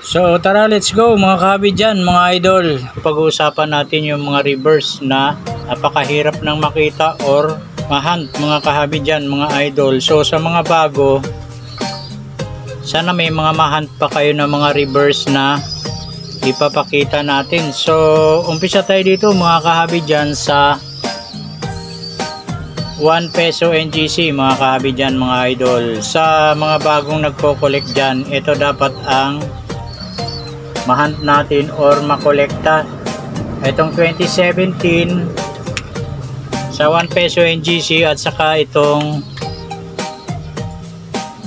So tara, let's go mga kahabi dyan, mga idol. Pag-uusapan natin yung mga reverse na napakahirap ng makita or mahunt mga kahabi dyan, mga idol. So sa mga bago, sana may mga mahunt pa kayo na mga reverse na ipapakita natin. So umpisa tayo dito mga kahabi dyan sa 1 peso NGC mga kahabi dyan, mga idol. Sa mga bagong nagko-collect dyan, ito dapat ang mahunt natin or makolekta. Itong 2017 sa 1 peso NGC at saka itong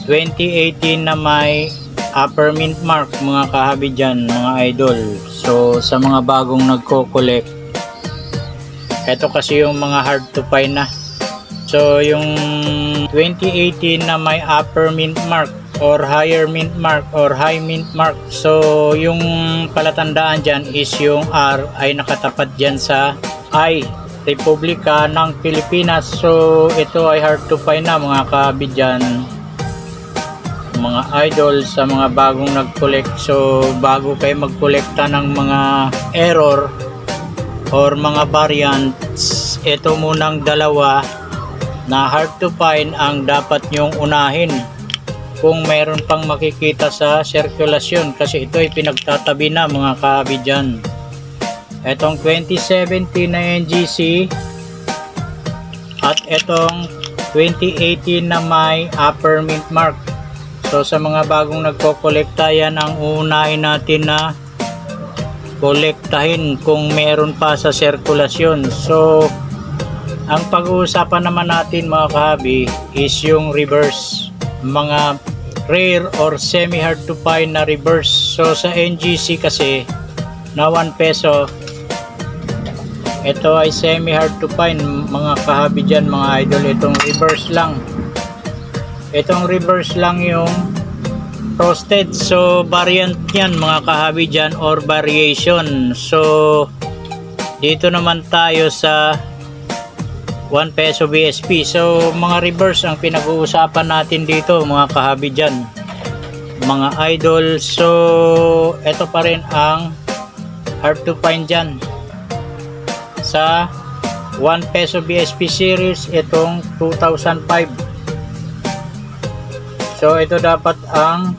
2018 na may upper mint mark mga kahabi dyan, mga idol. So sa mga bagong nagko-collect, ito kasi yung mga hard to find na. So yung 2018 na may upper mint mark or higher mint mark or high mint mark, so yung palatandaan dyan is yung R ay nakatapat dyan sa I, Republika ng Pilipinas. So ito ay hard to find na mga kahabi dyan, mga idol. Sa mga bagong nag-collect, so bago kayo mag-collecta ng mga error or mga variants, ito munang dalawa na hard to find ang dapat nyong unahin kung mayroon pang makikita sa sirkulasyon, kasi ito ay pinagtatabi na mga kahabi dyan. Itong 2017 na NGC at itong 2018 na may upper mint mark. So sa mga bagong nagko-kolekta, yan ang uunahin natin na kolektahin kung meron pa sa sirkulasyon. So ang pag-uusapan naman natin mga kahabi is yung reverse, mga rare or semi hard to find na reverse. So sa NGC kasi na 1 peso, ito ay semi hard to find mga kahabi dyan, mga idol. Itong reverse lang, itong reverse lang yung frosted. So variant yan mga kahabi dyan or variation. So dito naman tayo sa 1 peso BSP. So mga reverse ang pinag-uusapan natin dito mga kahabi dyan, mga idol. So ito pa rin ang hard to find dyan sa 1 peso BSP series, itong 2005. So ito dapat ang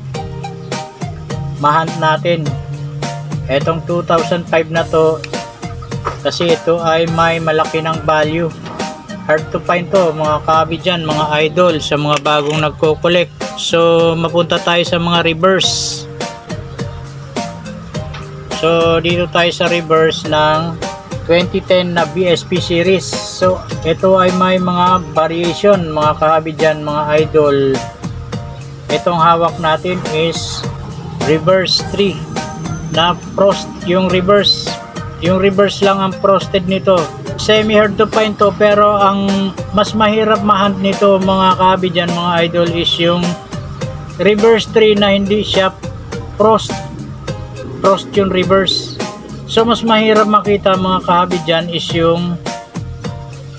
mahunt natin, itong 2005 na to, kasi ito ay may malaki ng value. Hard to find to mga kahabi dyan, mga idol, sa mga bagong nagko-collect. So mapunta tayo sa mga reverse. So dito tayo sa reverse ng 2010 na BSP series. So ito ay may mga variation mga kahabi dyan, mga idol. Itong hawak natin is reverse 3 na frost. Yung reverse lang ang frosted nito. Semi hard to find to, pero ang mas mahirap mahunt nito mga kahabi dyan, mga idol, is yung reverse 3 na hindi siya frost yung reverse. So mas mahirap makita mga kahabi dyan is yung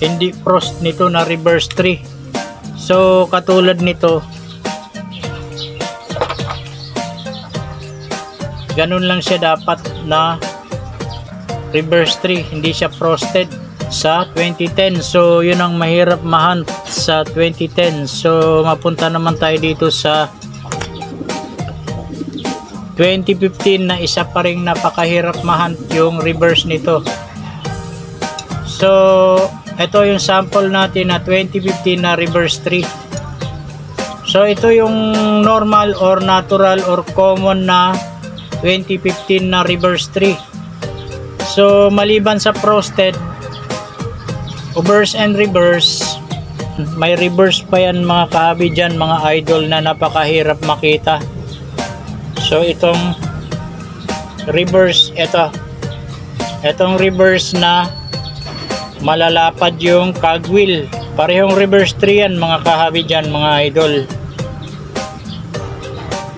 hindi frost nito na reverse 3. So katulad nito, ganun lang siya dapat na reverse 3, hindi siya frosted sa 2010. So yun ang mahirap mahunt sa 2010. So mapunta naman tayo dito sa 2015 na isa pa ring napakahirap mahunt yung reverse nito. So ito yung sample natin na 2015 na reverse 3. So ito yung normal or natural or common na 2015 na reverse 3. So maliban sa frosted, reverse and reverse, may reverse pa yan mga kahabi dyan, mga idol, na napakahirap makita. So itong reverse, itong reverse na malalapad yung cogwheel, parehong reverse 3 yan mga kahabi dyan, mga idol.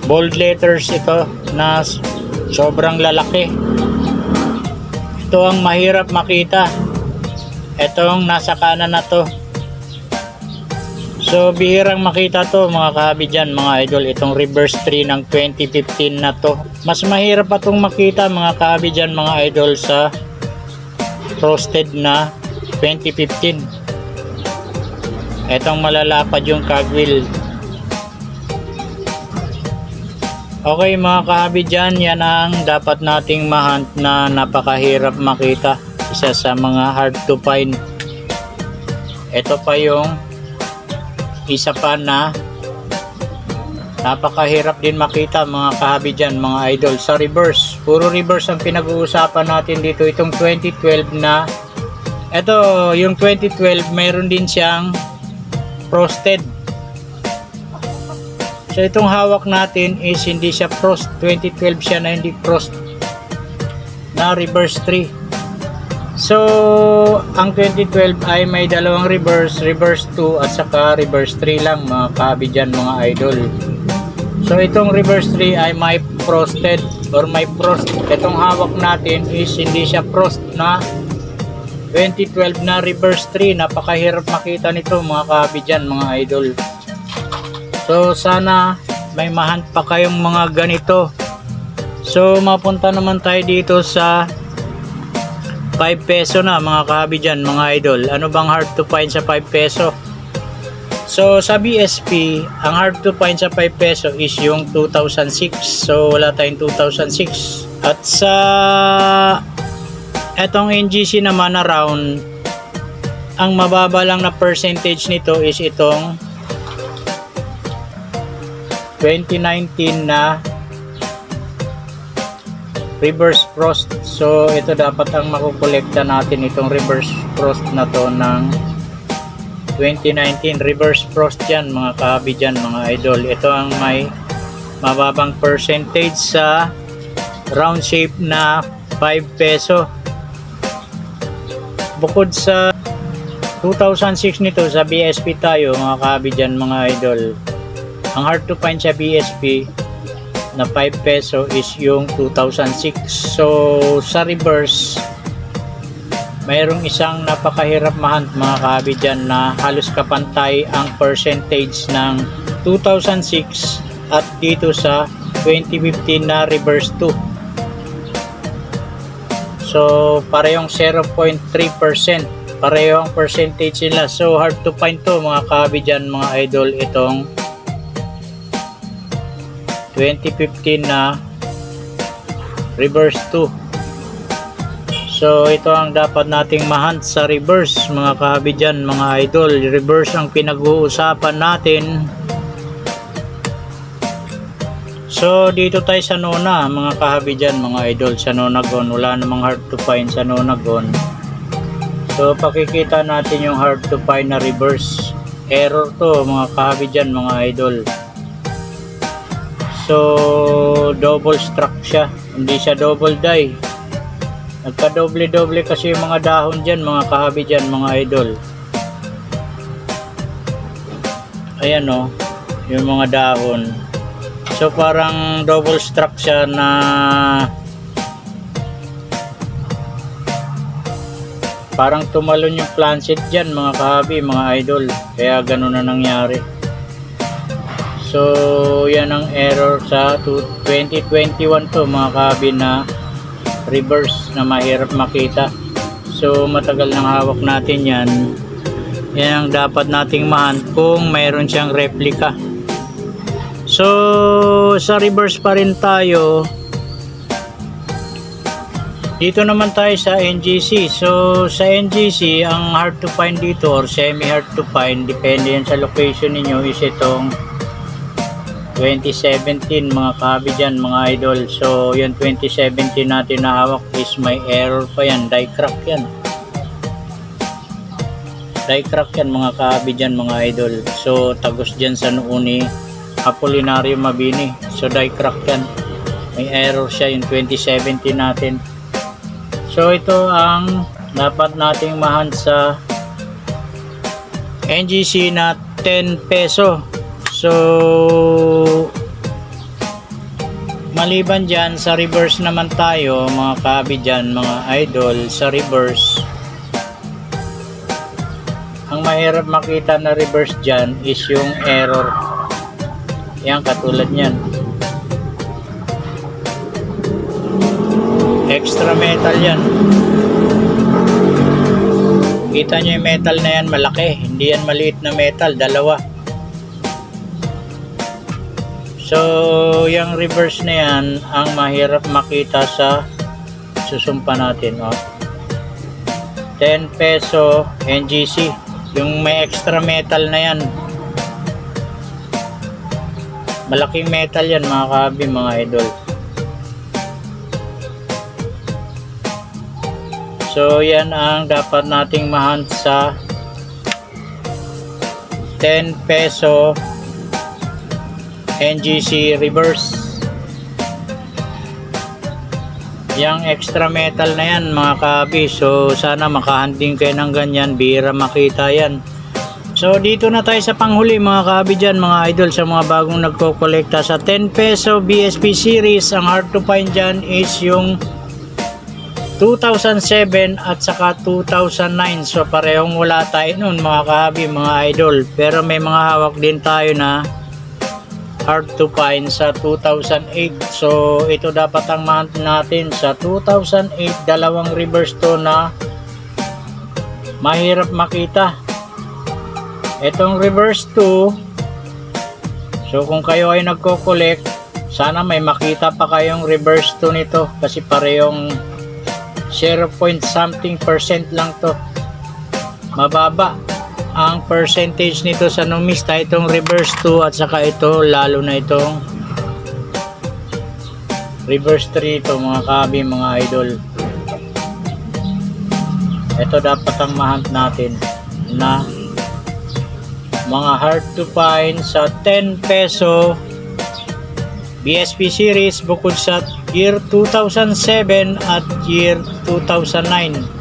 Bold letters ito na sobrang lalaki. Ito ang mahirap makita, itong nasa kanan na to. So bihirang makita to mga kahabi dyan mga idol, itong reverse 3 ng 2015 na to. Mas mahirap pa itong makita mga kahabi dyan mga idol sa frosted na 2015. Etong malalapad yung cogwheel. Okay mga kahabi dyan, yan ang dapat nating ma-hunt na napakahirap makita. Isa sa mga hard to find. Ito pa yung isa pa na napakahirap din makita mga kahabi dyan mga idol, sa reverse. Puro reverse ang pinag-uusapan natin dito. Itong 2012 na, ito yung 2012 mayroon din siyang frosted. So itong hawak natin is hindi siya frost, 2012 siya na hindi frost na reverse 3. So ang 2012 ay may dalawang reverse, reverse 2 at saka reverse 3 lang mga kahabi dyan mga idol. So itong reverse 3 ay may frosted or may frost. Itong hawak natin is hindi siya frost na 2012 na reverse 3. Napakahirap makita nito mga kahabi dyan mga idol. So sana may mahunt pa kayong mga ganito. So mapunta naman tayo dito sa 5 peso na mga kahabi dyan mga idol. Ano bang hard to find sa 5 peso? So sa BSP, ang hard to find sa 5 peso is yung 2006. So wala tayong 2006. At sa etong NGC naman na round, ang mababa lang na percentage nito is itong 2019 na reverse frost. So ito dapat ang makukolekta natin, itong reverse frost na to ng 2019 reverse frost yan mga kahabi dyan mga idol. Ito ang may mababang percentage sa round shape na 5 peso. Bukod sa 2006 nito, sa BSP tayo mga kahabi dyan mga idol. Ang hard to find sa BSP na 5 peso is yung 2006. So sa reverse, mayroong isang napakahirap mahunt mga kahabi dyan na halos kapantay ang percentage ng 2006 at dito sa 2015 na reverse 2. So parehong 0.3%, pareho ang percentage nila. So hard to find to mga kahabi dyan mga idol, itong 2015 na reverse 2. So ito ang dapat nating mahunt sa reverse mga kahabi dyan mga idol. Reverse ang pinag-uusapan natin. So dito tayo sa Nona mga kahabi dyan mga idol, sa Nonagon. Wala namang hard to find sa Nonagon. So pakikita natin yung hard to find na reverse. Error to mga kahabi dyan mga idol. So double struck siya, hindi siya double die. Nagka-doble-doble kasi yung mga dahon dyan mga kahabi dyan mga idol. Ayan o, yung mga dahon. So parang double struck siya na parang tumalon yung planchet dyan mga kahabi mga idol. Kaya ganun na nangyari. So yan ang error sa 2021 to mga kahabi na reverse na mahirap makita. So matagal nang hawak natin yan. Yan ang dapat nating mahunt kung mayroon siyang replica. So sa reverse pa rin tayo. Dito naman tayo sa NGC. So sa NGC, ang hard to find dito or semi hard to find, depende yan sa location ninyo, is itong 2017 mga kahabi dyan mga idol. So yung 2017 natin na hawak is may error pa yan, die crack yan. Die crack yan mga kahabi dyan mga idol. So tagos dyan sa noo ni Apolinario Mabini. So die crack yan, may error siya yung 2017 natin. So ito ang dapat nating mahunt sa NGC na 10 peso. So maliban dyan, sa reverse naman tayo mga kahabi dyan mga idol. Sa reverse, ang mahirap makita na reverse dyan is yung error. Yan, katulad nyan. Extra metal yan. Kita nyo yung metal na yan, malaki. Hindi yan maliit na metal, dalawa. So, yung reverse na yan, ang mahirap makita sa susumpa natin. Oh. 10 peso NGC. Yung may extra metal na yan. Malaking metal yan mga kahabi, mga idol. So, yan ang dapat nating mahunt sa 10 peso NGC reverse. Yang extra metal na yan mga kahabi. So, sana makahandling kayo ng ganyan. Bihira makita yan. So, dito na tayo sa panghuli mga kahabi dyan, mga idol, sa mga bagong nagko-kolekta sa 10 peso BSP series. Ang hard to find dyan is yung 2007 at saka 2009. So parehong wala tayo nun mga kahabi, mga idol. Pero may mga hawak din tayo na hard to find sa 2008. So ito dapat ang mahunt natin sa 2008. Dalawang reverse to na mahirap makita. Itong reverse 2. So kung kayo ay nagko-collect, sana may makita pa kayong reverse 2 nito. Kasi parehong 0. something percent lang to. Mababa ang percentage nito sa numista, itong reverse 2 at saka ito, lalo na itong reverse 3 ito mga kahabi, mga idol. Ito dapat ang mahunt natin na mga hard to find sa 10 peso BSP series bukod sa year 2007 at year 2009.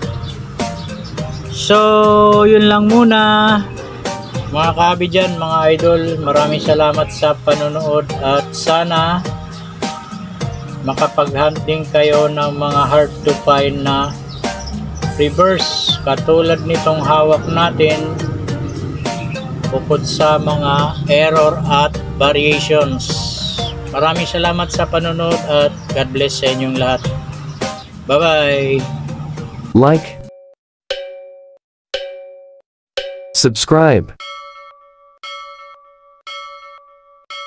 So, yun lang muna mga kahabi dyan, mga idol. Maraming salamat sa panonood at sana makapag-hunt din kayo ng mga hard to find na reverse katulad nitong hawak natin bukod sa mga error at variations. Maraming salamat sa panonood at God bless sa inyong lahat. Bye-bye! Like, subscribe,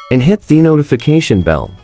and hit the notification bell.